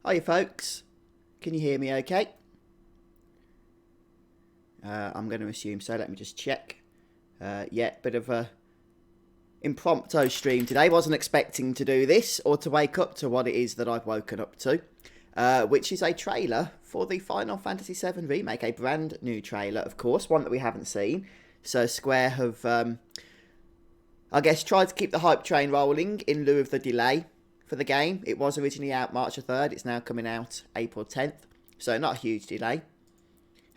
Hiya folks, can you hear me okay? I'm going to assume so, let me just check. Yeah, bit of a impromptu stream today. Wasn't expecting to do this or to wake up to what it is that I've woken up to. Which is a trailer for the Final Fantasy VII Remake. A brand new trailer, of course, one that we haven't seen. So Square have, I guess, tried to keep the hype train rolling in lieu of the delay for the game. It was originally out March the 3rd. It's now coming out April 10th. So not a huge delay.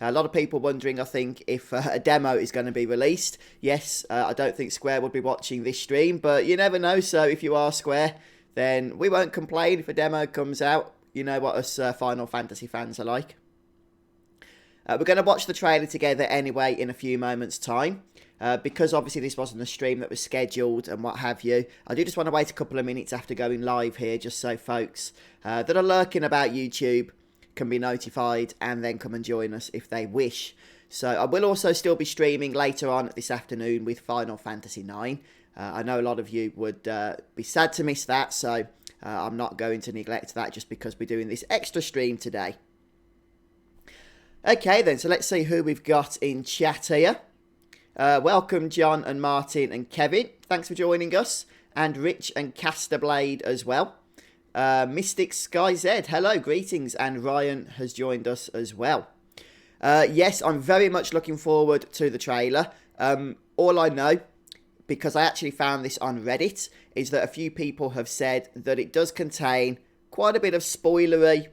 A lot of people wondering, I think, if a demo is going to be released. Yes, I don't think Square would be watching this stream, but you never know. So if you are Square, then we won't complain if a demo comes out. You know what us Final Fantasy fans are like. We're going to watch the trailer together anyway in a few moments' time. Because obviously this wasn't a stream that was scheduled and what have you. I do just want to wait a couple of minutes after going live here, just so folks that are lurking about YouTube can be notified and then come and join us if they wish. So I will also still be streaming later on this afternoon with Final Fantasy IX. I know a lot of you would be sad to miss that, so I'm not going to neglect that just because we're doing this extra stream today. Okay then, so let's see who we've got in chat here. Welcome John and Martin and Kevin. Thanks for joining us. And Rich and Casterblade as well. Mystic Sky Z, hello, greetings. And Ryan has joined us as well. Yes, I'm very much looking forward to the trailer. All I know, because I actually found this on Reddit, is that a few people have said that it does contain quite a bit of spoilery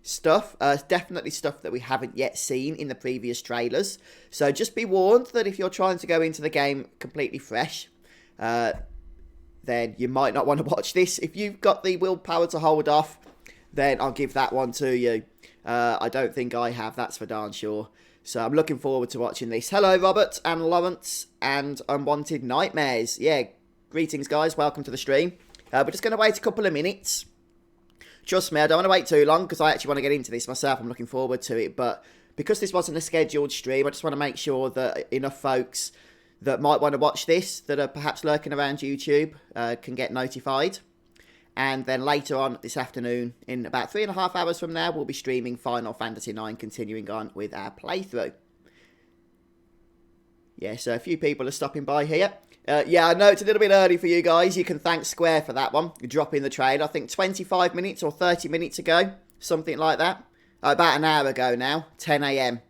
stuff. Definitely stuff that we haven't yet seen in the previous trailers. So just be warned that if you're trying to go into the game completely fresh, then you might not want to watch this. If you've got the willpower to hold off, then I'll give that one to you. I don't think I have, that's for darn sure. So I'm looking forward to watching this. Hello, Robert and Lawrence and Unwanted Nightmares. Yeah, greetings, guys. Welcome to the stream. We're just going to wait a couple of minutes. Trust me, I don't want to wait too long because I actually want to get into this myself. I'm looking forward to it. But because this wasn't a scheduled stream, I just want to make sure that enough folks that might want to watch this, that are perhaps lurking around YouTube, can get notified. And then later on this afternoon, in about 3.5 hours from now, we'll be streaming Final Fantasy IX, continuing on with our playthrough. Yeah, so a few people are stopping by here. Yeah, I know it's a little bit early for you guys. You can thank Square for that one, dropping the trailer. I think 25 minutes or 30 minutes ago, something like that. About an hour ago now, 10 a.m.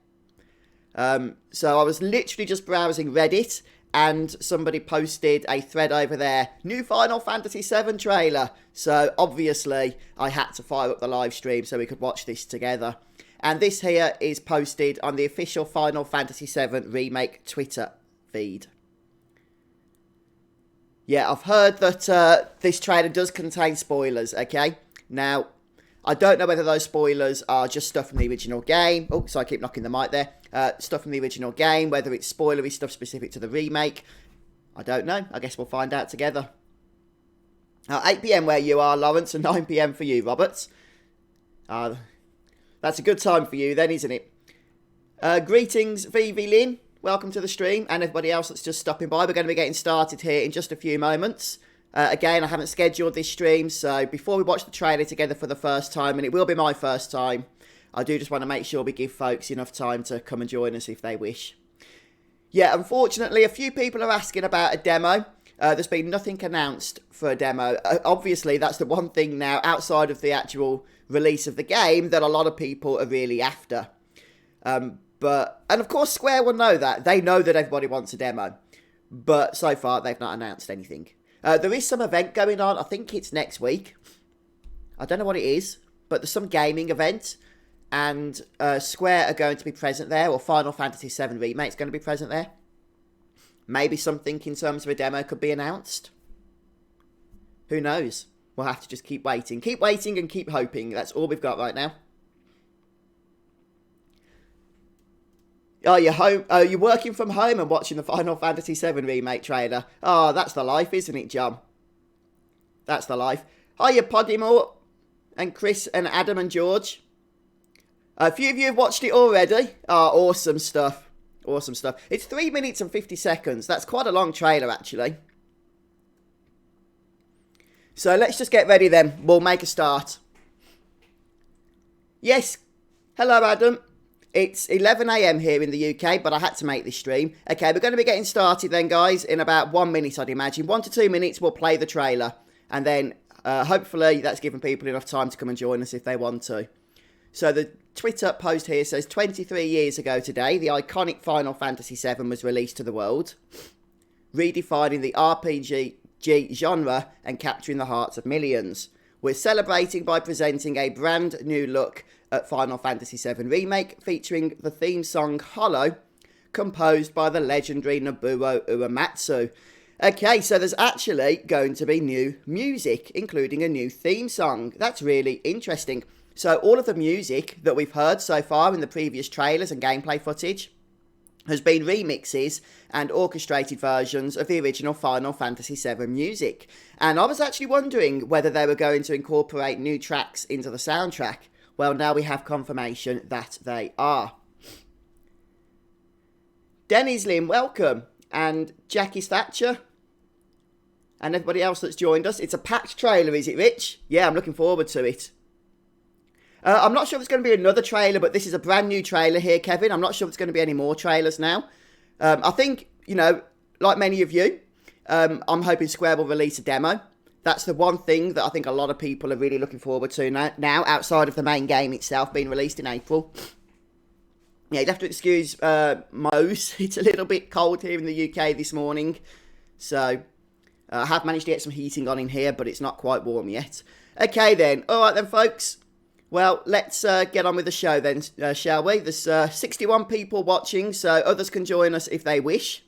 So I was literally just browsing Reddit and somebody posted a thread over there. New Final Fantasy VII trailer. So obviously I had to fire up the live stream so we could watch this together. And this here is posted on the official Final Fantasy VII Remake Twitter feed. Yeah, I've heard that this trailer does contain spoilers, okay? Now, I don't know whether those spoilers are just stuff from the original game. Oh, so I keep knocking the mic there. Stuff from the original game, whether it's spoilery stuff specific to the remake. I don't know. I guess we'll find out together. 8 PM where you are, Lawrence, and 9 PM for you, Robert. That's a good time for you then, isn't it? Greetings, VV Lynn. Welcome to the stream, and everybody else that's just stopping by. We're going to be getting started here in just a few moments. Again, I haven't scheduled this stream, so before we watch the trailer together for the first time, and it will be my first time, I do just want to make sure we give folks enough time to come and join us if they wish. Yeah, unfortunately, a few people are asking about a demo. There's been nothing announced for a demo. Obviously, that's the one thing now, outside of the actual release of the game, that a lot of people are really after. And of course, Square will know that. They know that everybody wants a demo. But so far, they've not announced anything. There is some event going on. I think it's next week. I don't know what it is, but there's some gaming event. And Square are going to be present there, or Final Fantasy VII Remake's going to be present there. Maybe something in terms of a demo could be announced. Who knows? We'll have to just keep waiting. Keep waiting and keep hoping. That's all we've got right now. Oh, you're home. Oh, you're working from home and watching the Final Fantasy VII Remake trailer. Oh, that's the life, isn't it, John? That's the life. Hiya, Podimore, and Chris, and Adam, and George. A few of you have watched it already. Oh, awesome stuff. Awesome stuff. It's 3 minutes and 50 seconds. That's quite a long trailer, actually. So let's just get ready then. We'll make a start. Yes. Hello, Adam. It's 11 AM here in the UK, but I had to make this stream. Okay, we're going to be getting started then, guys, in about 1 minute, I'd imagine. 1 to 2 minutes, we'll play the trailer. And then, hopefully, that's given people enough time to come and join us if they want to. So the Twitter post here says, 23 years ago today, the iconic Final Fantasy VII was released to the world, redefining the RPG genre and capturing the hearts of millions. We're celebrating by presenting a brand new look at Final Fantasy VII Remake, featuring the theme song Hollow, composed by the legendary Nobuo Uematsu. Okay, so there's actually going to be new music, including a new theme song. That's really interesting. So all of the music that we've heard so far in the previous trailers and gameplay footage has been remixes and orchestrated versions of the original Final Fantasy VII music. And I was actually wondering whether they were going to incorporate new tracks into the soundtrack. Well, now we have confirmation that they are. Denny's Lynn, welcome. And Jackie Thatcher. And everybody else that's joined us. It's a packed trailer, is it, Rich? Yeah, I'm looking forward to it. I'm not sure if it's going to be another trailer, but this is a brand new trailer here, Kevin. I'm not sure if it's going to be any more trailers now. I think, you know, like many of you, I'm hoping Square will release a demo. That's the one thing that I think a lot of people are really looking forward to now, outside of the main game itself being released in April. Yeah, you'd have to excuse Moe's. It's a little bit cold here in the UK this morning. So, I have managed to get some heating on in here, but it's not quite warm yet. Okay then. Alright then, folks. Well, let's get on with the show then, shall we? There's 61 people watching, so others can join us if they wish.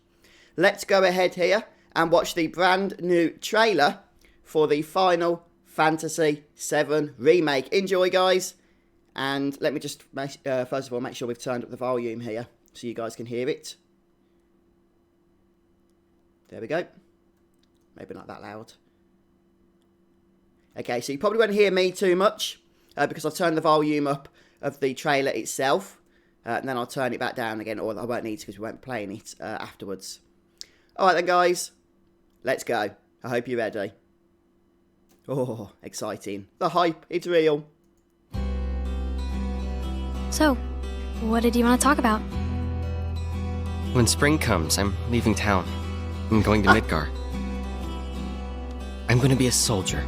Let's go ahead here and watch the brand new trailer for the Final Fantasy VII Remake. Enjoy, guys. And let me just, first of all, make sure we've turned up the volume here so you guys can hear it. There we go. Maybe not that loud. Okay, so you probably won't hear me too much. Because I've turned the volume up of the trailer itself. And then I'll turn it back down again. Or I won't need to because we won't be playing it afterwards. Alright then, guys. Let's go. I hope you're ready. Oh, exciting. The hype, it's real. So, what did you want to talk about? When spring comes, I'm leaving town. I'm going to Midgar. I'm going to be a soldier.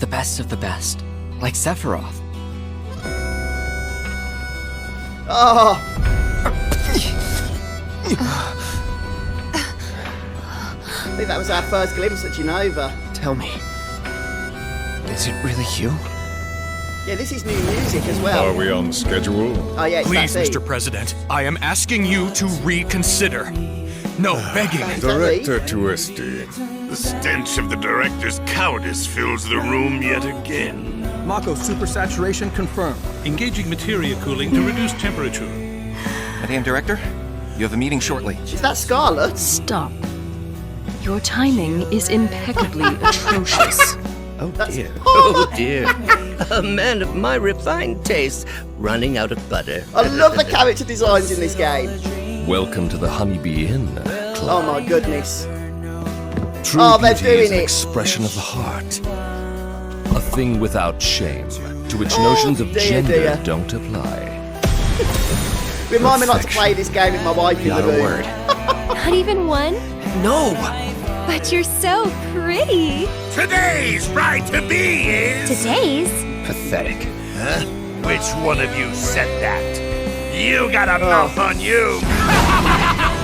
The best of the best. Like Sephiroth. Oh! I think that was our first glimpse at Genova. Tell me, is it really you? Yeah, this is new music as well. Are we on schedule? Oh yeah, it's Please, that Mr. President, I am asking you to reconsider. No, begging. Director Twisty. The stench of the director's cowardice fills the room yet again. Mako supersaturation confirmed. Engaging materia cooling to reduce temperature. Madam Director, you have a meeting shortly. Is that Scarlet? Stop. Your timing is impeccably atrocious. Oh dear. Oh dear. A man of my refined taste running out of butter. I love the character designs in this game. Welcome to the Honeybee Inn Club. Oh my goodness. True they're beauty doing is an it. expression of the heart. A thing without shame, to which notions of dear, gender dear. don't apply. Remind me not to play this game with my wife in the Not a room. word. Not even one? No! But you're so pretty. Today's bride to be is. Today's? Pathetic. Huh? Which one of you said that? You got a mouth on you.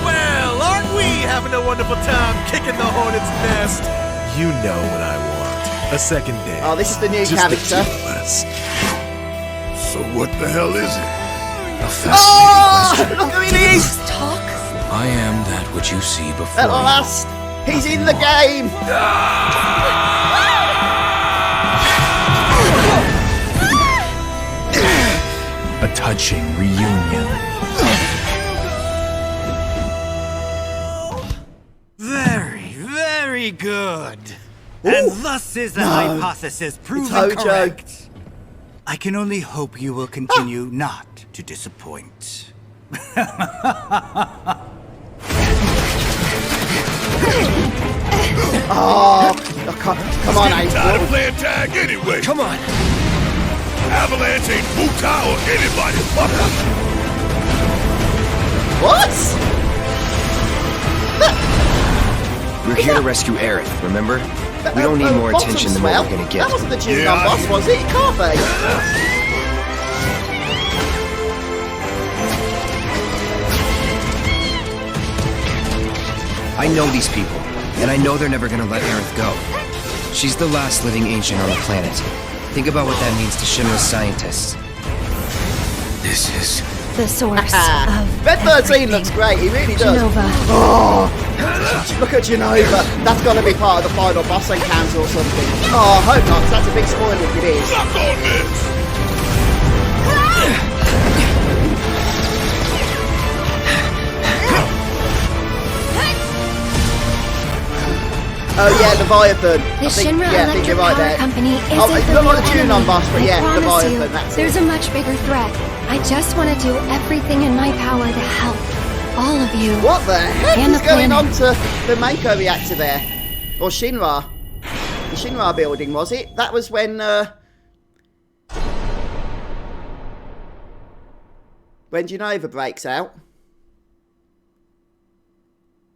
Well, aren't we having a wonderful time kicking the hornet's nest? You know what I want. A second day. Oh, this is the new Just character. the two of us. So what the hell is it? A fascinating question. Look who it is! Talk? I am that which you see before At last, he's in the game. A touching reunion. Very, very good. And thus is the hypothesis proven Hojo. correct. I can only hope you will continue not to disappoint. Oh, come on, Tired April. of playing tag anyway. Come on. Avalanche ain't Muta or anybody. What? We're here to rescue Aerith, remember? We don't need more attention than what we're gonna get. That wasn't the Junon boss, was it? It can't be. I know these people, and I know they're never gonna let Aerith go. She's the last living ancient on the planet. Think about what that means to Shinra's scientists. This is The source of Red 13 looks great, he really does. Genova. Oh, look at Genova. That's got to be part of the final boss encounter or something. Oh, I hope not, 'cause that's a big spoiler if it is. Suck on this! Oh yeah, Leviathan. The I think Shinra you're Electric right Power there. Company isn't Oh, it's the not real like the Junon enemy. boss, but I yeah, promise Leviathan, you, that's it. there's a much bigger threat. I just want to do everything in my power to help all of you. What the heck And is the going on planet. to the Mako reactor there? Or Shinra? The Shinra building, was it? That was when Genova breaks out.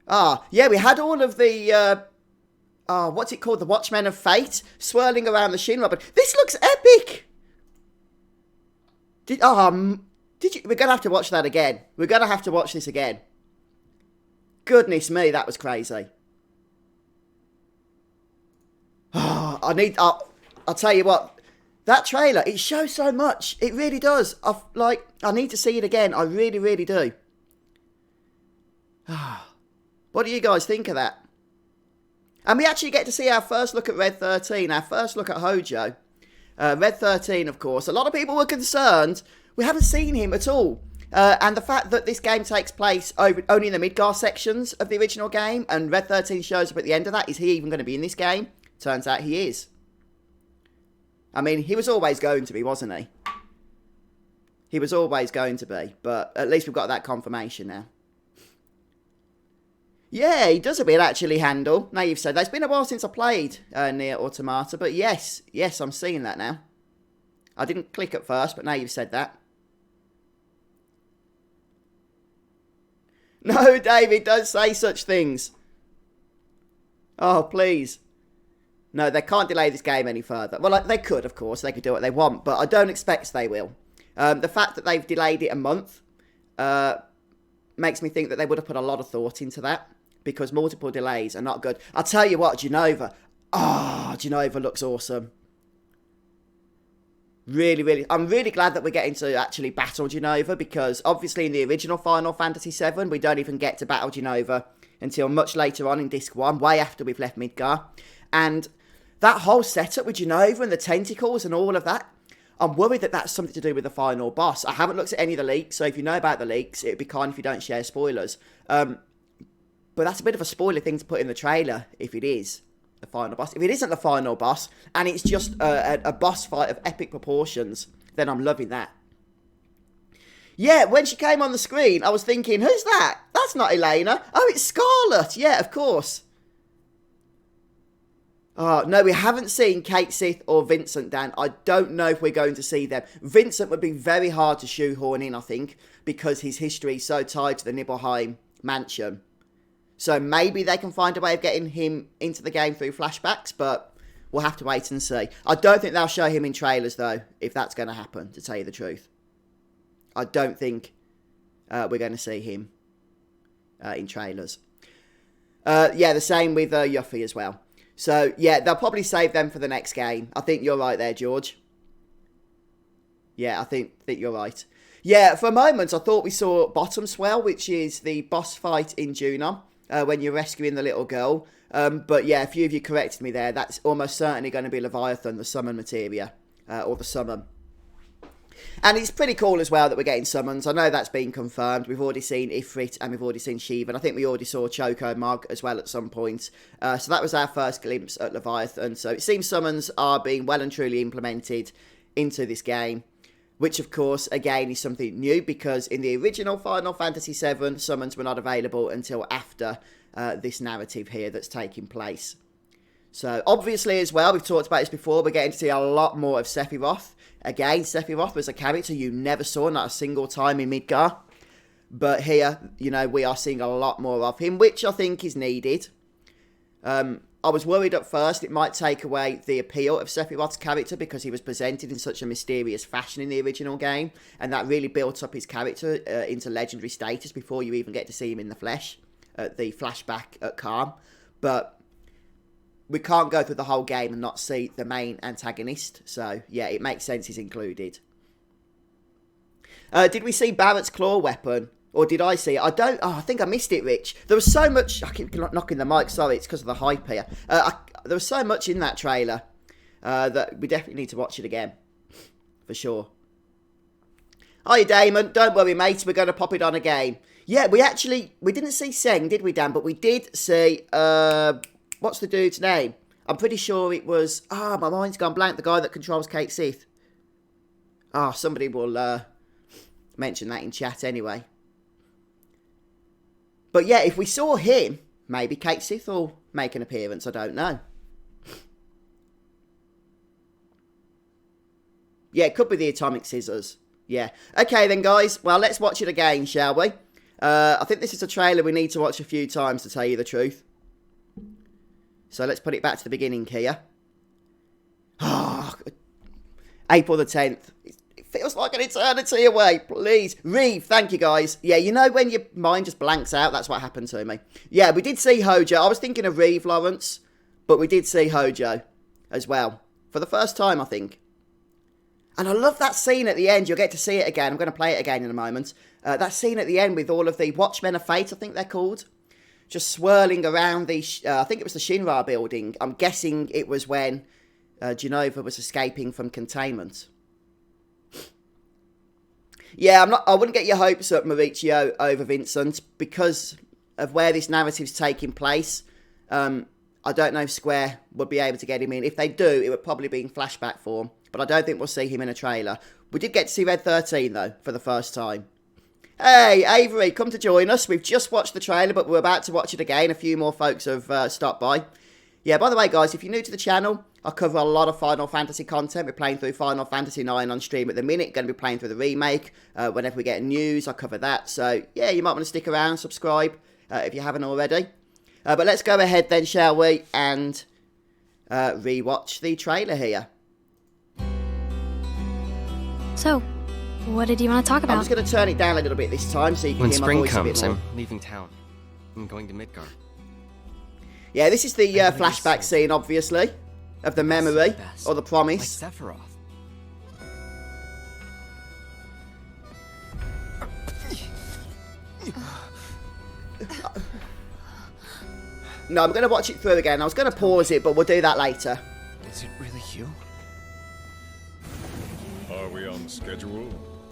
Ah, yeah, we had all of the what's it called? The Watchmen of Fate swirling around the Shinra. But this looks epic. Did you? We're gonna have to watch that again. We're gonna have to watch this again. Goodness me, that was crazy. Oh, I'll tell you what. That trailer, it shows so much. It really does. I need to see it again. I really, really do. What do you guys think of that? And we actually get to see our first look at Red 13, our first look at Hojo. Red 13, of course. A lot of people were concerned. We haven't seen him at all. And the fact that this game takes place only in the Midgar sections of the original game, and Red 13 shows up at the end of that, is he even going to be in this game? Turns out he is. I mean, he was always going to be, wasn't he? He was always going to be, but at least we've got that confirmation now. Yeah, he does a bit actually, Handle. Now you've said that. It's been a while since I played Nier Automata, but yes, I'm seeing that now. I didn't click at first, but now you've said that. No, David, don't say such things. Oh, please. No, they can't delay this game any further. Well, they could, of course. They could do what they want, but I don't expect they will. The fact that they've delayed it a month makes me think that they would have put a lot of thought into that, because multiple delays are not good. I'll tell you what, Genova. Genova looks awesome. Really, really. I'm really glad that we're getting to actually battle Genova, because obviously in the original Final Fantasy VII, we don't even get to battle Genova until much later on in Disc 1, way after we've left Midgar. And that whole setup with Genova and the tentacles and all of that, I'm worried that that's something to do with the final boss. I haven't looked at any of the leaks, so if you know about the leaks, it'd be kind if you don't share spoilers. But that's a bit of a spoiler thing to put in the trailer, if it is the final boss. If it isn't the final boss, and it's just a boss fight of epic proportions, then I'm loving that. Yeah, when she came on the screen, I was thinking, who's that? That's not Elena. Oh, it's Scarlet. Yeah, of course. Oh, no, we haven't seen Kate Sith or Vincent, Dan. I don't know if we're going to see them. Vincent would be very hard to shoehorn in, I think, because his history is so tied to the Nibelheim mansion. So maybe they can find a way of getting him into the game through flashbacks, but we'll have to wait and see. I don't think they'll show him in trailers, though, if that's going to happen, to tell you the truth. I don't think we're going to see him in trailers. Yeah, the same with Yuffie as well. So, yeah, they'll probably save them for the next game. I think you're right there, George. Yeah, I think you're right. Yeah, for a moment, I thought we saw Bottom Swell, which is the boss fight in Junon, when you're rescuing the little girl. But, yeah, a few of you corrected me there. That's almost certainly going to be Leviathan, the summon materia, or the summon. And it's pretty cool as well that we're getting summons. I know that's been confirmed. We've already seen Ifrit and we've already seen Shiva. And I think we already saw Choco Mog as well at some point. So that was our first glimpse at Leviathan. So it seems summons are being well and truly implemented into this game. Which, of course, again, is something new. Because in the original Final Fantasy VII, summons were not available until after this narrative here that's taking place. So, obviously as well, we've talked about this before, we're getting to see a lot more of Sephiroth. Again, Sephiroth was a character you never saw, not a single time in Midgar. But here, you know, we are seeing a lot more of him, which I think is needed. I was worried at first it might take away the appeal of Sephiroth's character because he was presented in such a mysterious fashion in the original game, and that really built up his character into legendary status before you even get to see him in the flesh, at the flashback at Calm. But we can't go through the whole game and not see the main antagonist, so yeah, it makes sense he's included. Did we see Barrett's claw weapon? Or did I see it? I think I missed it, Rich. There was so much... I keep knocking the mic, sorry, it's because of the hype here. There was so much in that trailer that we definitely need to watch it again. For sure. Hi, Damon. Don't worry, mate. We're going to pop it on again. Yeah, we didn't see Seng, did we, Dan? But we did see... what's the dude's name? I'm pretty sure it was... my mind's gone blank. The guy that controls Kate Sith. Somebody will mention that in chat anyway. But yeah, if we saw him, maybe Kate Sith will make an appearance. I don't know. Yeah, it could be the Atomic Scissors. Yeah. Okay then, guys. Well, let's watch it again, shall we? I think this is a trailer we need to watch a few times, to tell you the truth. So let's put it back to the beginning here. April the 10th. Feels like an eternity away, please. Reeve, thank you, guys. Yeah, you know when your mind just blanks out? That's what happened to me. Yeah, we did see Hojo. I was thinking of Reeve, Lawrence, but we did see Hojo as well. For the first time, I think. And I love that scene at the end. You'll get to see it again. I'm going to play it again in a moment. That scene at the end with all of the Watchmen of Fate, I think they're called. Just swirling around the... I think it was the Shinra building. I'm guessing it was when Genova was escaping from containment. Yeah, I wouldn't get your hopes up, Mauricio, over Vincent, because of where this narrative's taking place. I don't know if Square would be able to get him in. If they do, it would probably be in flashback form, but I don't think we'll see him in a trailer. We did get to see Red 13, though, for the first time. Hey, Avery, come to join us. We've just watched the trailer, but we're about to watch it again. A few more folks have stopped by. Yeah, by the way, guys, if you're new to the channel, I cover a lot of Final Fantasy content. We're playing through Final Fantasy 9 on stream at the minute. Going to be playing through the remake. Whenever we get news, I cover that. So, yeah, you might want to stick around, subscribe, if you haven't already. But let's go ahead then, shall we, and rewatch the trailer here. So, what did you want to talk about? I'm just going to turn it down a little bit this time so you can hear my voice a bit more. When spring comes, I'm leaving town. I'm going to Midgar. Yeah, this is the flashback scene, obviously, of the memory, or the promise. Like Sephiroth. No, I'm going to watch it through again. I was going to pause it, but we'll do that later. Is it really you? Are we on schedule?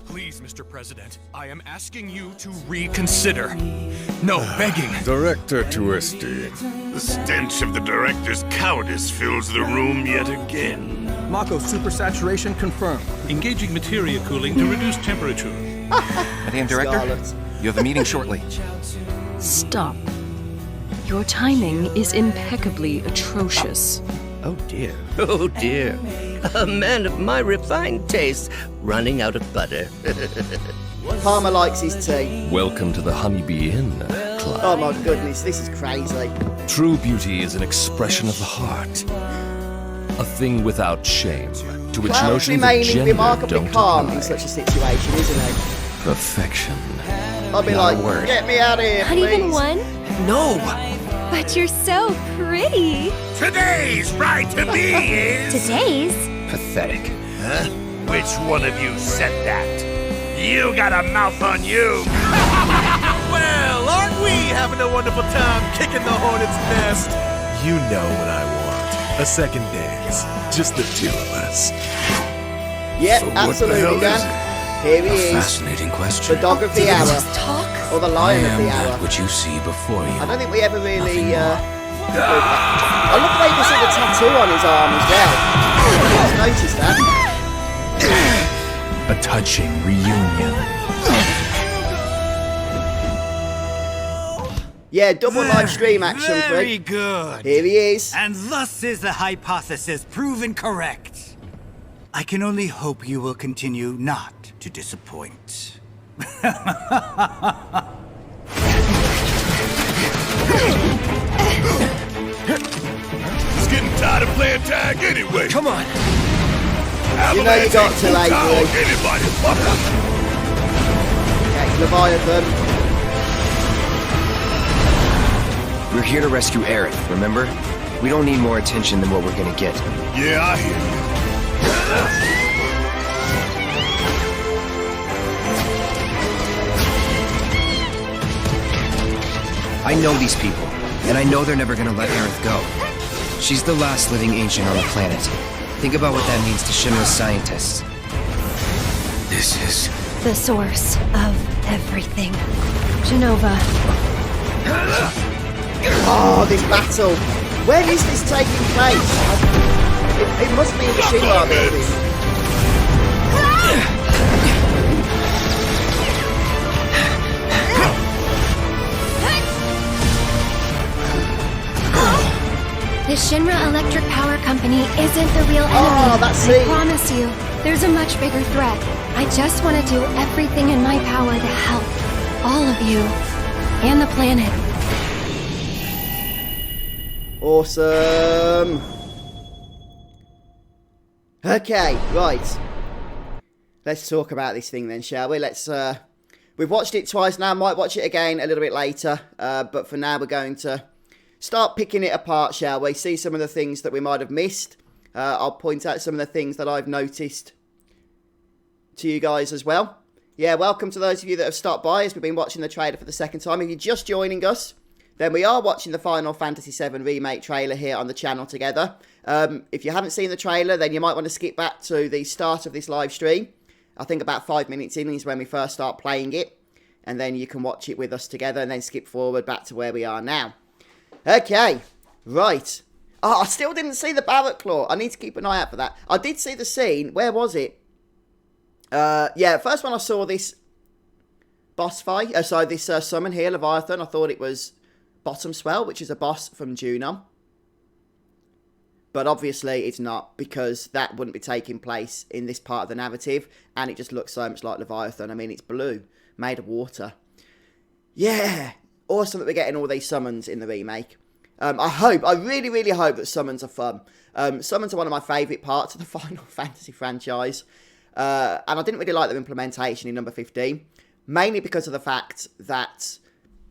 Please, Mr. President, I am asking you to reconsider. No, begging. Director Twisty. The stench of the director's cowardice fills the room yet again. Mako supersaturation confirmed. Engaging materia cooling to reduce temperature. Madam Director, Scarlet. you have a meeting shortly. Stop. Your timing is impeccably atrocious. Oh dear, oh dear. A man of my refined taste running out of butter. Palmer likes his tea. Welcome to the Honeybee Inn, Clyde. Oh my goodness, this is crazy. True beauty is an expression of the heart. A thing without shame, to which Cloud's notions of remaining gender remarkably don't calm apply. in such a situation, isn't he? Perfection. I'll be Not a like, word. get me out of here, Not please. even one? No! But you're so pretty. Today's right to be is... Today's? Pathetic. Huh? Which one of you said that? You got a mouth on you! Well, aren't we having a wonderful time kicking the hornet's nest? You know what I want. A second dance. Just the two of us. Yep, So what the absolutely, hell Dan. is it? Here he is. Fascinating question. The dog of the hour. Talk? Or the I lion of am the that hour. which you see before you. I don't think we ever really, I love the way you can see the tattoo on his arm as well. I just noticed that. A touching reunion. Yeah, double live stream action. Very good. Here he is. And thus is the hypothesis proven correct. I can only hope you will continue not to disappoint. He's getting tired of playing tag anyway. Come on. You know you got to, Avery. Anybody, fucker. Okay, Leviathan. We're here to rescue Aerith, remember? We don't need more attention than what we're gonna get. Yeah, I hear you. I know these people, and I know they're never gonna let Aerith go. She's the last living ancient on the planet. Think about what that means to Shinra's scientists. This is... The source of everything. Genova. Oh, this battle. Where is this taking place? It must be in the Shinra building. The Shinra Electric Power Company isn't the real enemy. Oh, that's it. I promise you, there's a much bigger threat. I just want to do everything in my power to help all of you and the planet. Awesome. Okay, right. Let's talk about this thing then, shall we? We've watched it twice now. Might watch it again a little bit later. But for now, we're going to start picking it apart, shall we? See some of the things that we might have missed. I'll point out some of the things that I've noticed to you guys as well. Yeah, welcome to those of you that have stopped by as we've been watching the trailer for the second time. If you're just joining us, then we are watching the Final Fantasy VII Remake trailer here on the channel together. If you haven't seen the trailer, then you might want to skip back to the start of this live stream. I think about 5 minutes in is when we first start playing it. And then you can watch it with us together and then skip forward back to where we are now. Okay, right. Oh, I still didn't see the Barret Claw. I need to keep an eye out for that. I did see the scene. Where was it? Yeah, first when I saw this boss fight, this summon here, Leviathan, I thought it was Bottom Swell, which is a boss from Junon. But obviously it's not, because that wouldn't be taking place in this part of the narrative, and it just looks so much like Leviathan. I mean, it's blue, made of water. Yeah, awesome that we're getting all these summons in the remake. I really, really hope that summons are fun. Summons are one of my favourite parts of the Final Fantasy franchise. And I didn't really like their implementation in number 15. Mainly because of the fact that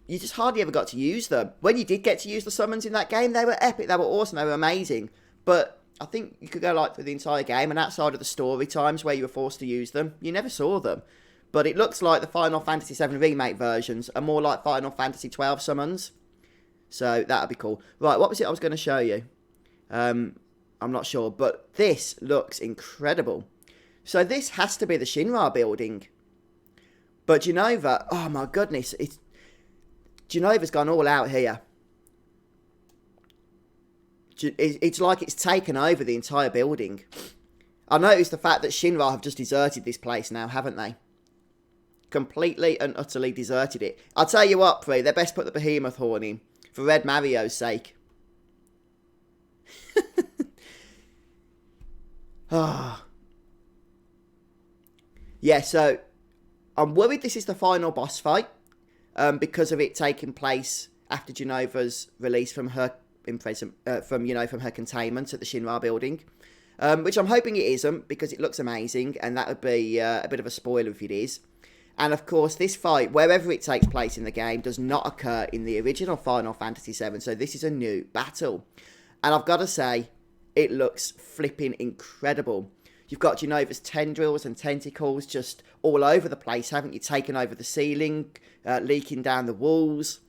you just hardly ever got to use them. When you did get to use the summons in that game, they were epic, they were awesome, they were amazing. But I think you could go like through the entire game, and outside of the story times where you were forced to use them, you never saw them. But it looks like the Final Fantasy VII Remake versions are more like Final Fantasy XII summons. So that'd be cool. Right, what was it I was going to show you? I'm not sure, but this looks incredible. So this has to be the Shinra building. But Genova, oh my goodness, Genova's gone all out here. It's like it's taken over the entire building. I noticed the fact that Shinra have just deserted this place now, haven't they? Completely and utterly deserted it. I'll tell you what, Pri, they best put the Behemoth horn in. For Red Mario's sake. Ah. Yeah, so I'm worried this is the final boss fight because of it taking place after Genova's release from her from her containment at the Shinra building, which I'm hoping it isn't, because it looks amazing, and that would be a bit of a spoiler if it is. And of course, this fight, wherever it takes place in the game, does not occur in the original Final Fantasy VII, so this is a new battle. And I've got to say, it looks flipping incredible. You've got Genova's tendrils and tentacles just all over the place, haven't you? Taken over the ceiling, leaking down the walls.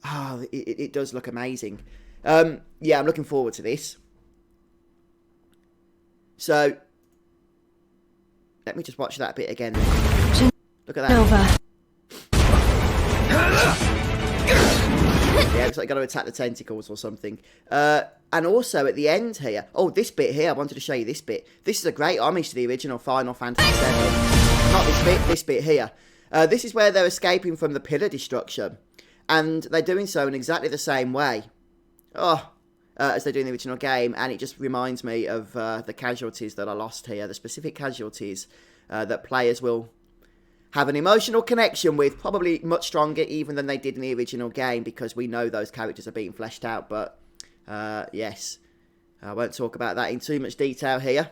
Oh, it does look amazing. Yeah, I'm looking forward to this. So, let me just watch that bit again. Look at that. Nova. Yeah, looks like you've got to attack the tentacles or something. And also at the end here, oh, this bit here, I wanted to show you this bit. This is a great homage to the original Final Fantasy VII. Not this bit here. This is where they're escaping from the pillar destruction. And they're doing so in exactly the same way. As they do in the original game, and it just reminds me of the casualties that are lost here, the specific casualties that players will have an emotional connection with, probably much stronger even than they did in the original game, because we know those characters are being fleshed out. But yes, I won't talk about that in too much detail here.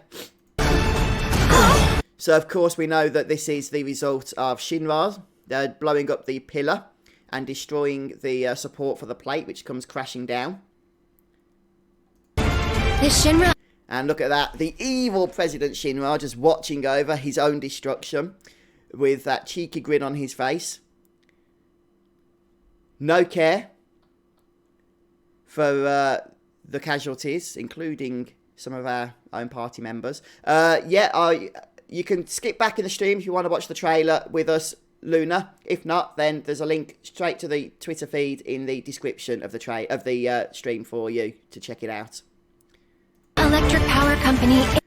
So of course we know that this is the result of Shinra blowing up the pillar and destroying the support for the plate, which comes crashing down. This Shinra... And look at that, the evil President Shinra just watching over his own destruction with that cheeky grin on his face. No care for the casualties, including some of our own party members. You can skip back in the stream if you want to watch the trailer with us, Luna. If not, then there's a link straight to the Twitter feed in the description of the stream for you to check it out. Electric Power Company. I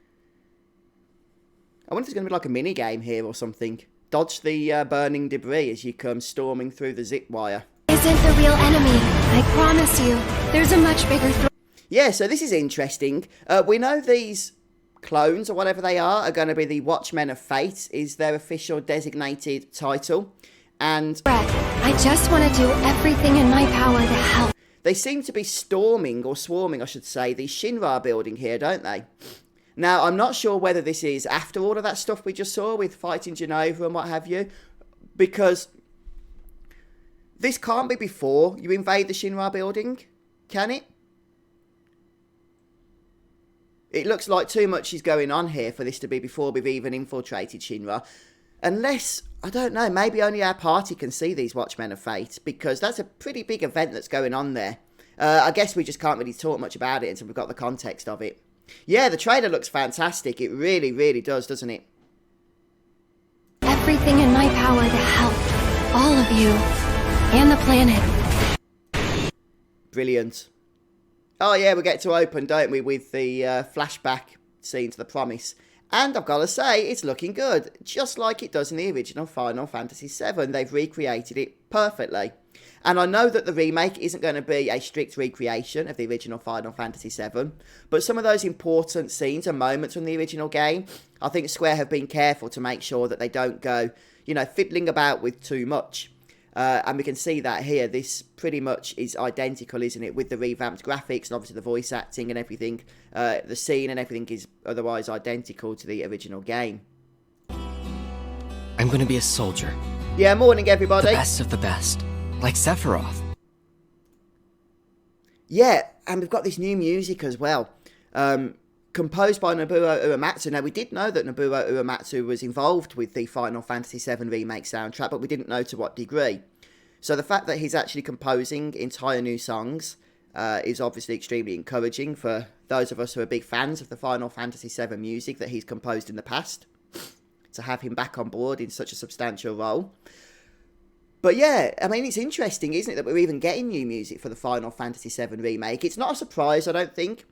wonder if there's going to be like a mini game here or something. Dodge the burning debris as you come storming through the zip wire. Isn't the real enemy. I promise you, there's a much bigger threat. Yeah, so this is interesting. We know these clones, or whatever they are going to be the Watchmen of Fate, is their official designated title. And I just want to do everything in my power to help. They seem to be storming, or swarming I should say, the Shinra building here, don't they? Now, I'm not sure whether this is after all of that stuff we just saw with fighting Genova and what have you, because this can't be before you invade the Shinra building, can it? It looks like too much is going on here for this to be before we've even infiltrated Shinra. Unless, I don't know, maybe only our party can see these Watchmen of Fate, because that's a pretty big event that's going on there. I guess we just can't really talk much about it until we've got the context of it. Yeah, the trailer looks fantastic. It really, really does, doesn't it? Everything in my power to help all of you and the planet. Brilliant. Oh yeah, we get to open, don't we, with the flashback scene to the Promise. And I've got to say, it's looking good. Just like it does in the original Final Fantasy VII. They've recreated it perfectly. And I know that the remake isn't going to be a strict recreation of the original Final Fantasy VII. But some of those important scenes and moments from the original game, I think Square have been careful to make sure that they don't go, fiddling about with too much. And we can see that here. This pretty much is identical, isn't it? With the revamped graphics and obviously the voice acting and everything. The scene and everything is otherwise identical to the original game. I'm going to be a soldier. Yeah, morning everybody. The best of the best. Like Sephiroth. Yeah, and we've got this new music as well. Composed by Nobuo Uematsu. Now, we did know that Nobuo Uematsu was involved with the Final Fantasy VII Remake soundtrack, but we didn't know to what degree. So the fact that he's actually composing entire new songs is obviously extremely encouraging for those of us who are big fans of the Final Fantasy VII music that he's composed in the past. To have him back on board in such a substantial role. But yeah, I mean, it's interesting, isn't it, that we're even getting new music for the Final Fantasy VII Remake. It's not a surprise, I don't think.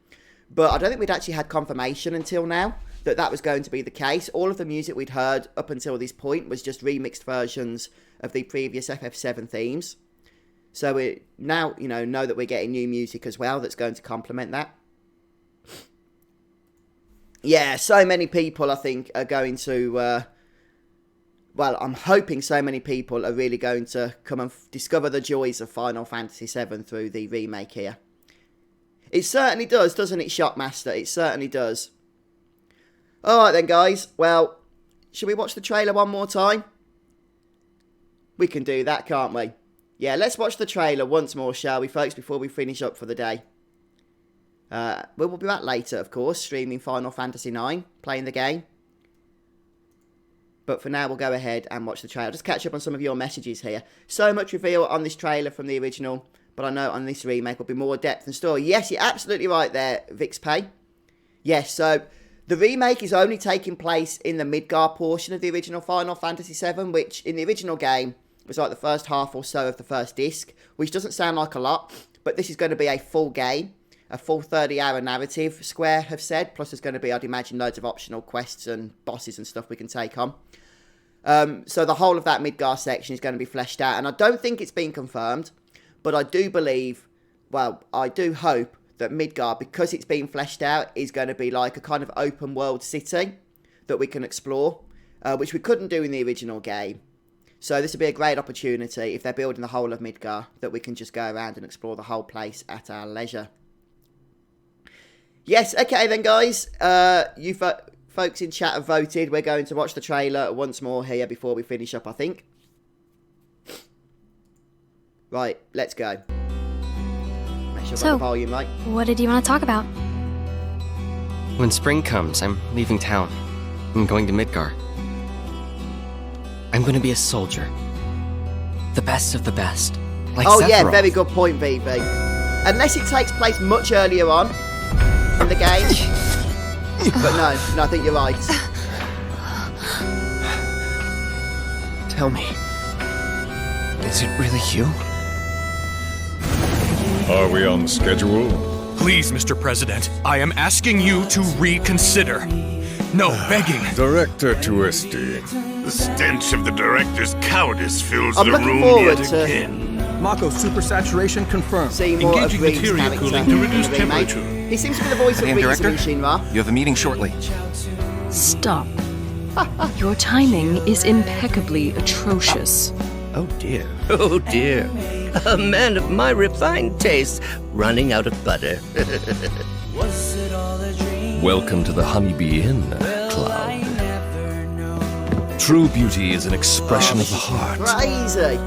But I don't think we'd actually had confirmation until now that that was going to be the case. All of the music we'd heard up until this point was just remixed versions of the previous FF7 themes. So we now, know that we're getting new music as well that's going to complement that. Yeah, so many people, I think, are going to... I'm hoping so many people are really going to come and discover the joys of Final Fantasy VII through the remake here. It certainly does, doesn't it, Shotmaster? It certainly does. Alright then, guys. Well, should we watch the trailer one more time? We can do that, can't we? Yeah, let's watch the trailer once more, shall we, folks, before we finish up for the day. We'll be back later, of course, streaming Final Fantasy IX, playing the game. But for now, we'll go ahead and watch the trailer. Just catch up on some of your messages here. So much reveal on this trailer from the original, but I know on this remake will be more depth and story. Yes, you're absolutely right there, VixPay. Yes, so the remake is only taking place in the Midgar portion of the original Final Fantasy VII, which in the original game was like the first half or so of the first disc, which doesn't sound like a lot, but this is going to be a full game, a full 30-hour narrative, Square have said, plus there's going to be, I'd imagine, loads of optional quests and bosses and stuff we can take on. So the whole of that Midgar section is going to be fleshed out, and I don't think it's been confirmed, But I do believe, well, I do hope that Midgar, because it's been fleshed out, is going to be like a kind of open world city that we can explore, which we couldn't do in the original game. So this would be a great opportunity, if they're building the whole of Midgar, that we can just go around and explore the whole place at our leisure. Yes, okay then guys, you folks in chat have voted. We're going to watch the trailer once more here before we finish up, I think. Right, let's go. Make sure I've got the volume right. What did you want to talk about? When spring comes, I'm leaving town. I'm going to Midgar. I'm going to be a soldier. The best of the best. Like oh Sephiroth. Yeah, very good point, VB. Unless it takes place much earlier on in the game. But no, I think you're right. Tell me, is it really you? Are we on schedule? Please, Mr. President, I am asking you to reconsider. No, begging. Director Twisty. The stench of the director's cowardice fills I'm the looking room forward yet to again. Mako supersaturation confirmed. seeing more Engaging of Reeve's materia character cooling to in reduce the remake. temperature. He seems to be the voice of Damn, Reeves in director. Shinra. You have a meeting shortly. Stop. Your timing is impeccably atrocious. Oh dear. Oh dear. A man of my refined taste running out of butter. Welcome to the Honeybee Inn, Cloud. True beauty is an expression of the heart. Crazy.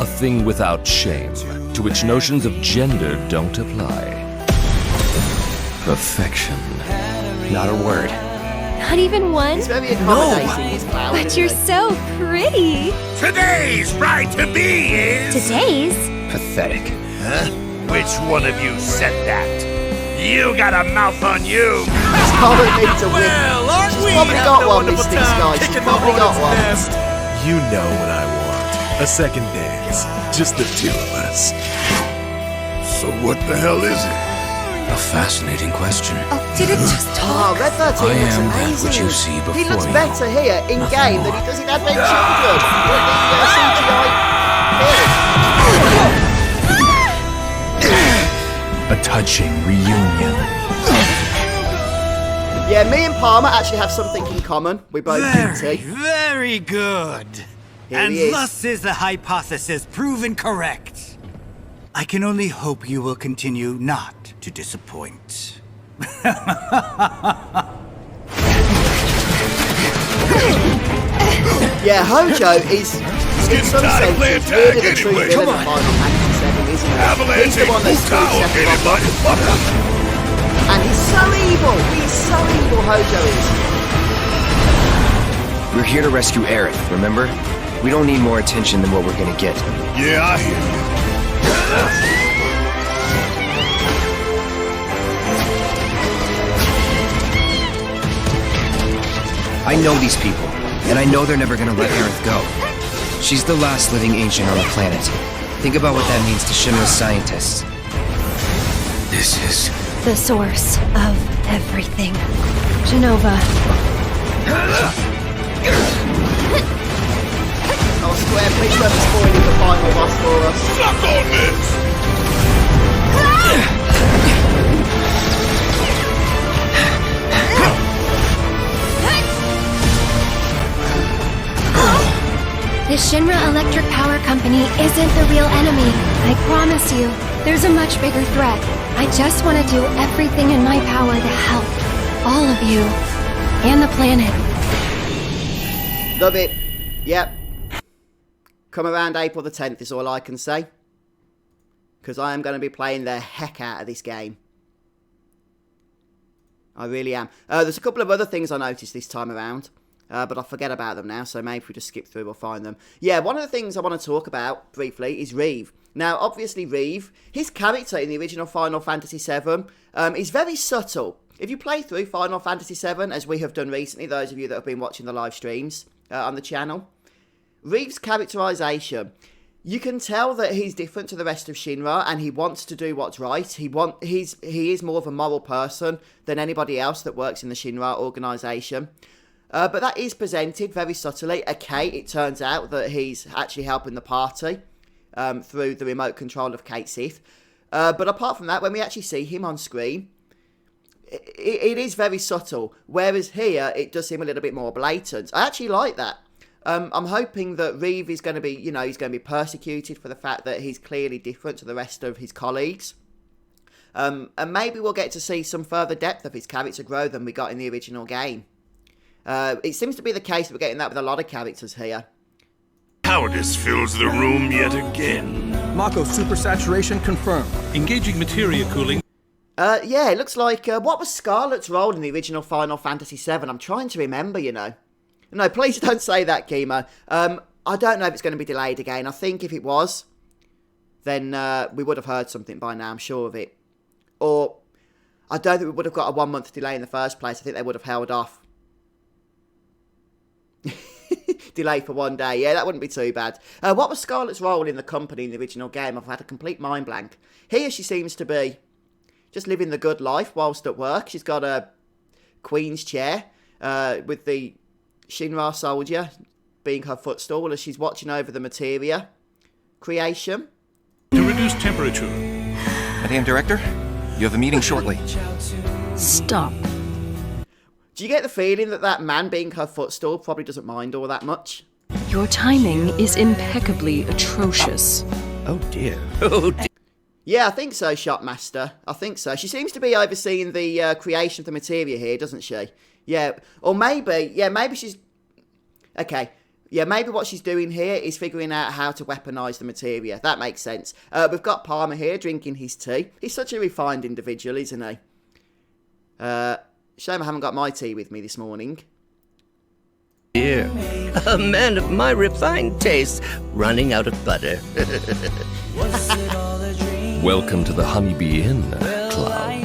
A thing without shame, to which notions of gender don't apply. Perfection. Not a word. Not even one? He's very accommodating, this Cloud. But isn't you're he? so pretty. Today's right to be is... Today's? Pathetic. Huh? Which one of you said that? You got a mouth on you! Probably needs a win. Well, aren't She's we probably having got a one, wonderful Mystic time Sky. She's kicking the probably got hornet's one. nest? You know what I want. A second dance. Just the two of us. So what the hell is it? A fascinating question. Oh, did it just Oh, talk? Red 13 I looks am amazing. what you see He looks before you. better here in game than he does in Advent Children. A touching reunion. Yeah, me and Palmer actually have something in common. We both Very, PT. very good. Here And he is. thus is the hypothesis proven correct. I can only hope you will continue not to disappoint. Yeah, Hojo is, in some sense, he's really the true anyway. villain Come of on. Final Fantasy VII, isn't he? Avalanche He's the one that screwed tower, Sephiroth up. anybody? And he's so evil! He's so evil, Hojo is. We're here to rescue Aerith, remember? We don't need more attention than what we're gonna get. Yeah, I hear you. I know these people, and I know they're never gonna let Aerith go. She's the last living ancient on the planet. Think about what that means to Shinra's scientists. This is... The source of everything. Genova. Oh, Square, please don't be spoiling the final boss for us. Suck on this! The Shinra Electric Power Company isn't the real enemy. I promise you, there's a much bigger threat. I just want to do everything in my power to help all of you and the planet. Love it. Yep. Come around April the 10th is all I can say. Because I am going to be playing the heck out of this game. I really am. There's a couple of other things I noticed this time around. But I forget about them now, so maybe if we just skip through, we'll find them. Yeah, one of the things I want to talk about, briefly, is Reeve. Now, obviously, Reeve, his character in the original Final Fantasy VII is very subtle. If you play through Final Fantasy VII, as we have done recently, those of you that have been watching the live streams on the channel, Reeve's characterisation, you can tell that he's different to the rest of Shinra, and he wants to do what's right. He is more of a moral person than anybody else that works in the Shinra organisation. But that is presented very subtly. Okay, it turns out that he's actually helping the party. through the remote control of Kate Sith. But apart from that, when we actually see him on screen, it is very subtle. Whereas here, it does seem a little bit more blatant. I actually like that. I'm hoping that Reeve is going to be, he's going to be persecuted for the fact that he's clearly different to the rest of his colleagues. And maybe we'll get to see some further depth of his character grow than we got in the original game. It seems to be the case that we're getting that with a lot of characters here. Cowardice fills the room yet again. Mako supersaturation confirmed. Engaging materia cooling. Yeah, it looks like... what was Scarlet's role in the original Final Fantasy VII? I'm trying to remember, No, please don't say that, Chemo. I don't know if it's going to be delayed again. I think if it was, then we would have heard something by now, I'm sure of it. Or, I don't think we would have got a 1 month delay in the first place. I think they would have held off. Delay for 1 day. Yeah, that wouldn't be too bad. What was Scarlet's role in the company in the original game? I've had a complete mind blank. Here she seems to be just living the good life whilst at work. She's got a queen's chair with the Shinra soldier being her footstool as she's watching over the materia creation. To reduce temperature. Madam Director, you have a meeting shortly. Stop. Do you get the feeling that that man being her footstool probably doesn't mind all that much? Your timing is impeccably atrocious. Oh dear. Oh dear. Yeah, I think so, Shopmaster. I think so. She seems to be overseeing the creation of the materia here, doesn't she? Yeah, or maybe she's... Okay, yeah, maybe what she's doing here is figuring out how to weaponise the materia. That makes sense. We've got Palmer here drinking his tea. He's such a refined individual, isn't he? Shame I haven't got my tea with me this morning. Dear, a man of my refined taste running out of butter. Welcome to the Honeybee Inn, Cloud.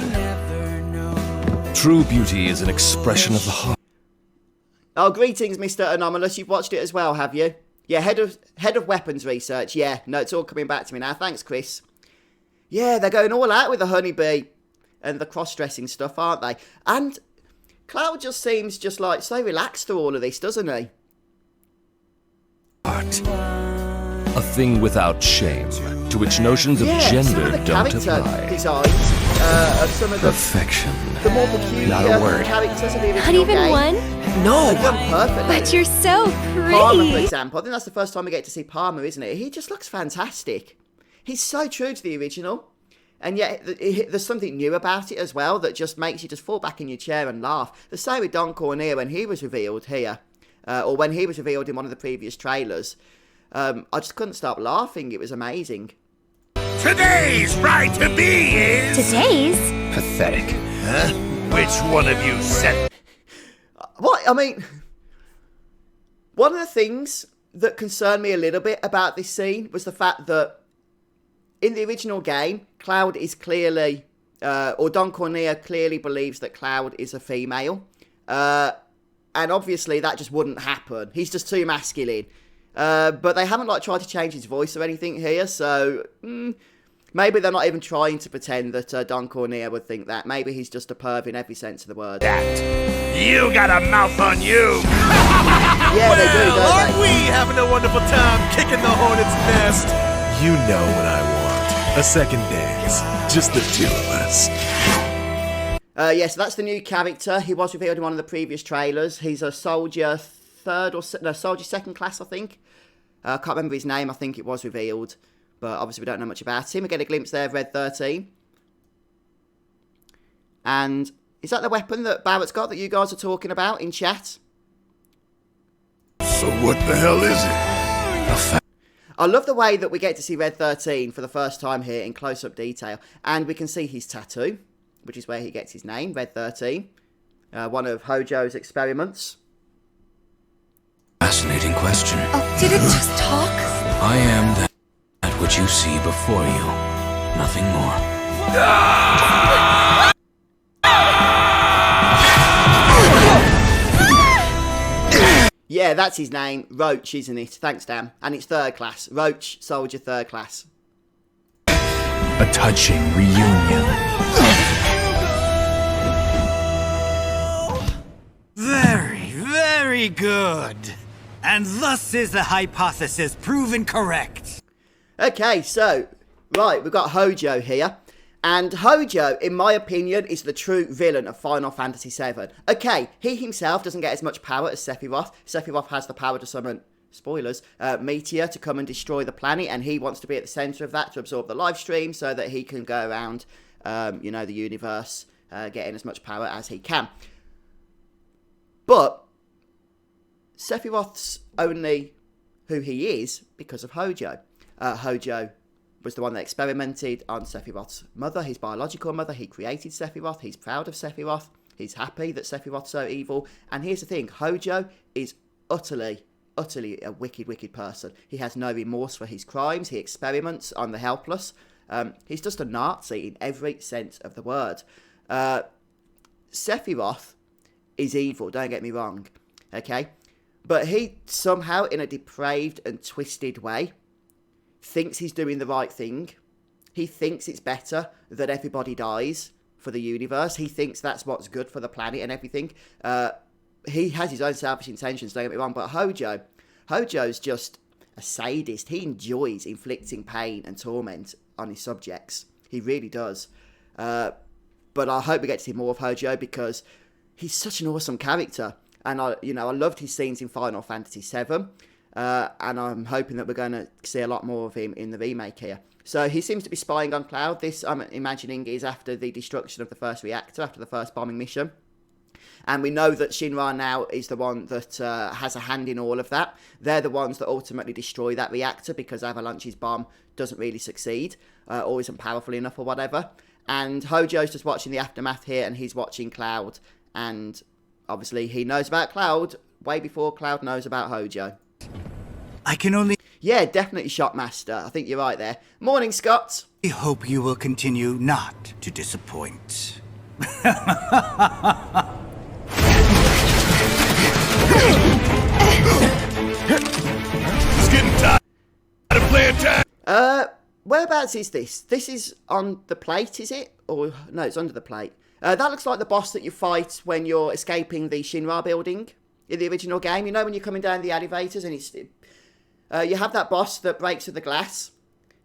True beauty is an expression of the heart. Oh, greetings, Mr. Anomalous. You've watched it as well, have you? Yeah, head of weapons research. Yeah, no, it's all coming back to me now. Thanks, Chris. Yeah, they're going all out with the honeybee and the cross-dressing stuff, aren't they? And Cloud just seems just like so relaxed through all of this, doesn't he? Art. A thing without shame, to which notions of gender don't apply. Designs of some of the perfection. The more peculiar Not a word. characters of the original Not even game. one? No. They're done perfectly. But you're so pretty. Palmer, for example, I think that's the first time we get to see Palmer, isn't it? He just looks fantastic. He's so true to the original. And yet, there's something new about it as well that just makes you just fall back in your chair and laugh. The same with Don Cornelius when he was revealed here, or when he was revealed in one of the previous trailers. I just couldn't stop laughing. It was amazing. Today's bride to be is... Today's? Pathetic. Huh? Which one of you said... What? I mean, one of the things that concerned me a little bit about this scene was the fact that in the original game, Cloud is clearly, or Don Cornelius clearly believes that Cloud is a female. And obviously that just wouldn't happen. He's just too masculine. But they haven't tried to change his voice or anything here, so maybe they're not even trying to pretend that Don Cornelius would think that. Maybe he's just a perv in every sense of the word. You got a mouth on you! Yeah, they do, don't aren't they? we having a wonderful time kicking the hornet's nest? You know what I want. A second dance. Just the two of us. Yes, that's the new character. He was revealed in one of the previous trailers. He's a soldier soldier second class, I think. I can't remember his name. I think it was revealed. But obviously we don't know much about him. We get a glimpse there of Red 13. And is that the weapon that Barrett's got that you guys are talking about in chat? So what the hell is it? I love the way that we get to see Red 13 for the first time here in close-up detail. And we can see his tattoo, which is where he gets his name, Red 13. One of Hojo's experiments. Fascinating question. Oh, did it just talk? I am that which you see before you. Nothing more. Yeah, that's his name. Roach, isn't it? Thanks, Dan. And it's third class. Roach, soldier, third class. A touching reunion. Very, very good. And thus is the hypothesis proven correct. Okay, so, right, we've got Hojo here. And Hojo, in my opinion, is the true villain of Final Fantasy VII. Okay, he himself doesn't get as much power as Sephiroth. Sephiroth has the power to summon, spoilers, Meteor to come and destroy the planet, and he wants to be at the centre of that to absorb the live stream so that he can go around, you know, the universe, getting as much power as he can. But Sephiroth's only who he is because of Hojo. Hojo was the one that experimented on Sephiroth's mother, his biological mother. He created Sephiroth. He's proud of Sephiroth. He's happy that Sephiroth's so evil. And here's the thing. Hojo is utterly a wicked, wicked person. He has no remorse for his crimes. He experiments on the helpless. He's just a Nazi in every sense of the word. Sephiroth is evil, don't get me wrong. Okay? But he somehow, in a depraved and twisted way, thinks he's doing the right thing. He thinks it's better that everybody dies for the universe. He thinks that's what's good for the planet and everything. He has his own selfish intentions, don't get me wrong, but Hojo's just a sadist. He enjoys inflicting pain and torment on his subjects. He really does. But I hope we get to see more of Hojo because he's such an awesome character. And I loved his scenes in Final Fantasy VII. And I'm hoping that we're going to see a lot more of him in the remake here. So he seems to be spying on Cloud. This, I'm imagining, is after the destruction of the first reactor, after the first bombing mission. And we know that Shinra now is the one that has a hand in all of that. They're the ones that ultimately destroy that reactor because Avalanche's bomb doesn't really succeed or isn't powerful enough or whatever. And Hojo's just watching the aftermath here, and he's watching Cloud. And obviously he knows about Cloud way before Cloud knows about Hojo. I can only... Yeah, definitely Shotmaster. I think you're right there. Morning, Scott. I hope you will continue not to disappoint. It's getting tired of playing tag. Whereabouts is this? This is on the plate, is it? Or no, it's under the plate. That looks like the boss that you fight when you're escaping the Shinra building in the original game. You know when you're coming down the elevators and it's you have that boss that breaks through the glass,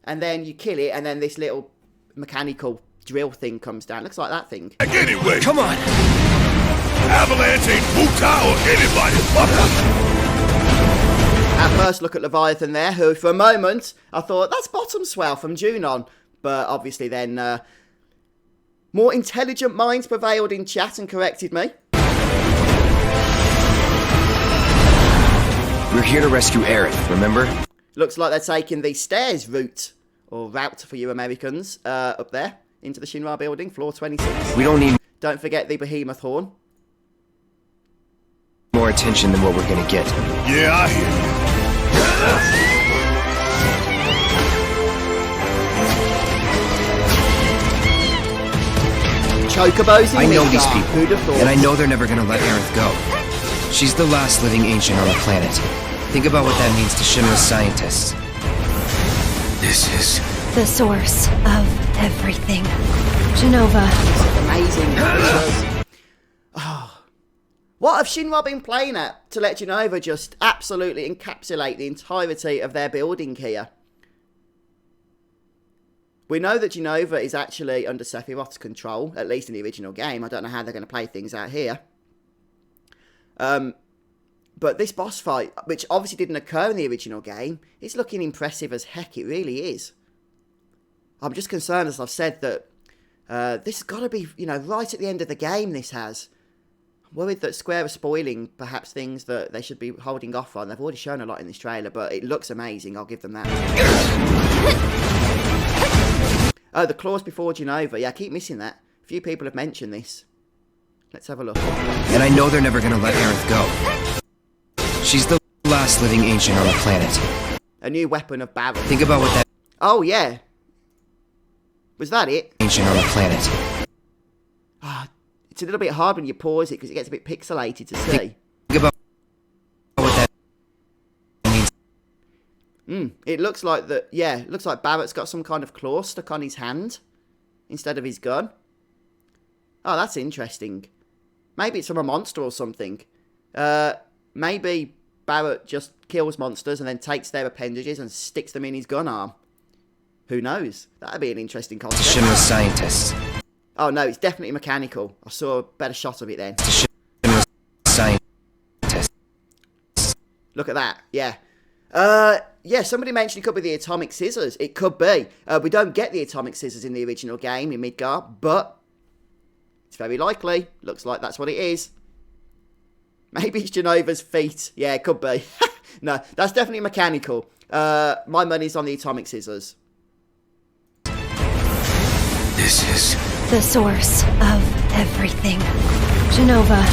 and then you kill it, and then this little mechanical drill thing comes down. Looks like that thing. Anyway, Come on! Avalanche ain't Buta or anybody, fucker! At first look at Leviathan there, who for a moment I thought that's Bottom Swell from Junon, but obviously then more intelligent minds prevailed in chat and corrected me. We're here to rescue Aerith, remember? Looks like they're taking the stairs route, or route for you Americans, up there, into the Shinra building, floor 26. We don't need Don't forget the behemoth horn. more attention than what we're gonna get. Yeah, I hear you. Chocobos in I know Midgar. these people, Who'd have thought? and I know they're never gonna let Aerith go. She's the last living ancient on the planet. Think about what that means to Shinra's scientists. This is The source of everything. Genova. Amazing. Oh. What have Shinra been playing at to let Genova just absolutely encapsulate the entirety of their building here? We know that Genova is actually under Sephiroth's control, at least in the original game. I don't know how they're going to play things out here. But this boss fight, which obviously didn't occur in the original game, is looking impressive as heck. It really is. I'm just concerned, as I've said, that this has got to be, right at the end of the game, this has. I'm worried that Square are spoiling perhaps things that they should be holding off on. They've already shown a lot in this trailer, but it looks amazing. I'll give them that. Oh, the claws before Genova. Yeah, I keep missing that. A few people have mentioned this. Let's have a look. And I know they're never gonna let Aerith go. She's the last living ancient on the planet. A new weapon of Barret. Think about what that Oh, yeah. Was that it? ancient on the planet. It's a little bit hard when you pause it because it gets a bit pixelated to see. Think about what that means. It looks like that. Yeah, it looks like Barrett's got some kind of claw stuck on his hand instead of his gun. Oh, that's interesting. Maybe it's from a monster or something. Maybe Barret just kills monsters and then takes their appendages and sticks them in his gun arm. Who knows? That'd be an interesting concept. Shinra's scientists. Oh no, it's definitely mechanical. I saw a better shot of it then. Shinra's scientists. Look at that. Yeah. Yeah, somebody mentioned it could be the atomic scissors. It could be. We don't get the atomic scissors in the original game in Midgar, but it's very likely. Looks like that's what it is. Maybe it's Genova's feet. Yeah, it could be. No, that's definitely mechanical. My money's on the atomic scissors. This is the source of everything. Genova.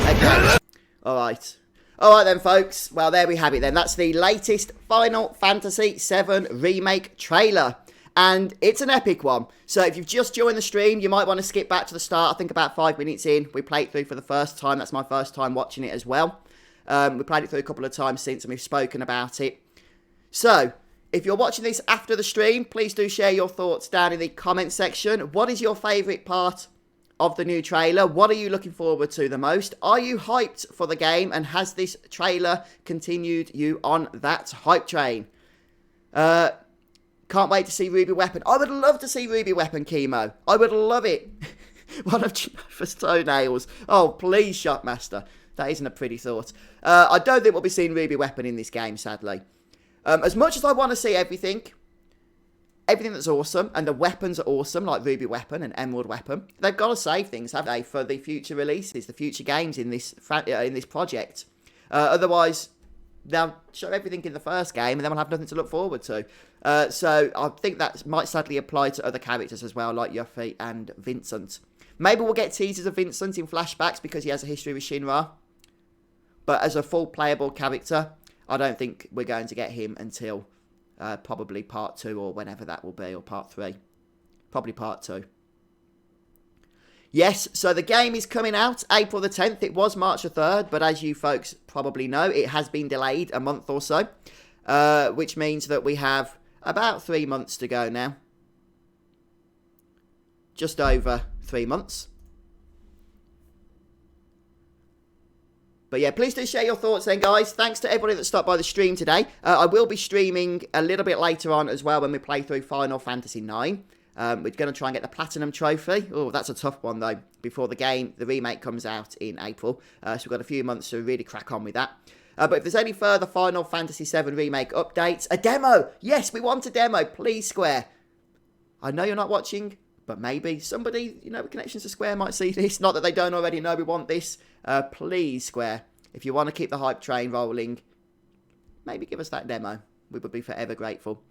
Okay. Alright. Alright then, folks. Well, there we have it then. That's the latest Final Fantasy VII Remake trailer. And it's an epic one. So if you've just joined the stream, you might want to skip back to the start. I think about 5 minutes in, we played through for the first time. That's my first time watching it as well. We played it through a couple of times since, and we've spoken about it. So, if you're watching this after the stream, please do share your thoughts down in the comment section. What is your favourite part of the new trailer? What are you looking forward to the most? Are you hyped for the game, and has this trailer continued you on that hype train? Can't wait to see Ruby Weapon. I would love to see Ruby Weapon, Chemo. I would love it. One of Genova's toenails. Oh, please, Shotmaster. That isn't a pretty thought. I don't think we'll be seeing Ruby Weapon in this game, sadly. As much as I want to see everything that's awesome, and the weapons are awesome, like Ruby Weapon and Emerald Weapon, they've got to save things, haven't they, for the future releases, the future games in this project. Otherwise, they'll show everything in the first game, and then we'll have nothing to look forward to. So I think that might sadly apply to other characters as well, like Yuffie and Vincent. Maybe we'll get teasers of Vincent in flashbacks because he has a history with Shinra. But as a full playable character, I don't think we're going to get him until probably part 2 or whenever that will be, or part 3. Probably part 2. Yes, so the game is coming out April the 10th. It was March the 3rd, but as you folks probably know, it has been delayed a month or so. Which means that we have about 3 months to go now. Just over 3 months. But yeah, please do share your thoughts then, guys. Thanks to everybody that stopped by the stream today. I will be streaming a little bit later on as well when we play through Final Fantasy IX. We're going to try and get the Platinum Trophy. Oh, that's a tough one, though, before the remake comes out in April. So we've got a few months to really crack on with that. But if there's any further Final Fantasy VII Remake updates, a demo! Yes, we want a demo. Please, Square. I know you're not watching, but maybe somebody, with connections to Square might see this. Not that they don't already know we want this. Please, Square, if you want to keep the hype train rolling, maybe give us that demo. We would be forever grateful.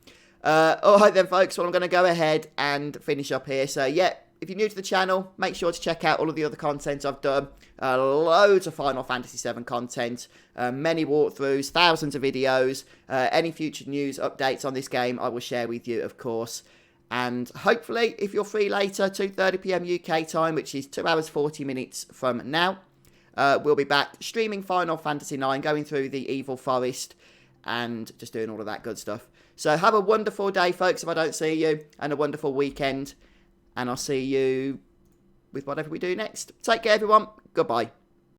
Alright then, folks, well, I'm going to go ahead and finish up here. So, yeah, if you're new to the channel, make sure to check out all of the other content I've done. Loads of Final Fantasy VII content, many walkthroughs, thousands of videos. Any future news, updates on this game, I will share with you, of course. And hopefully, if you're free later, 2:30 PM UK time, which is 2 hours 40 minutes from now, we'll be back streaming Final Fantasy IX, going through the Evil Forest, and just doing all of that good stuff. So have a wonderful day, folks, if I don't see you, and a wonderful weekend. And I'll see you with whatever we do next. Take care, everyone. Goodbye.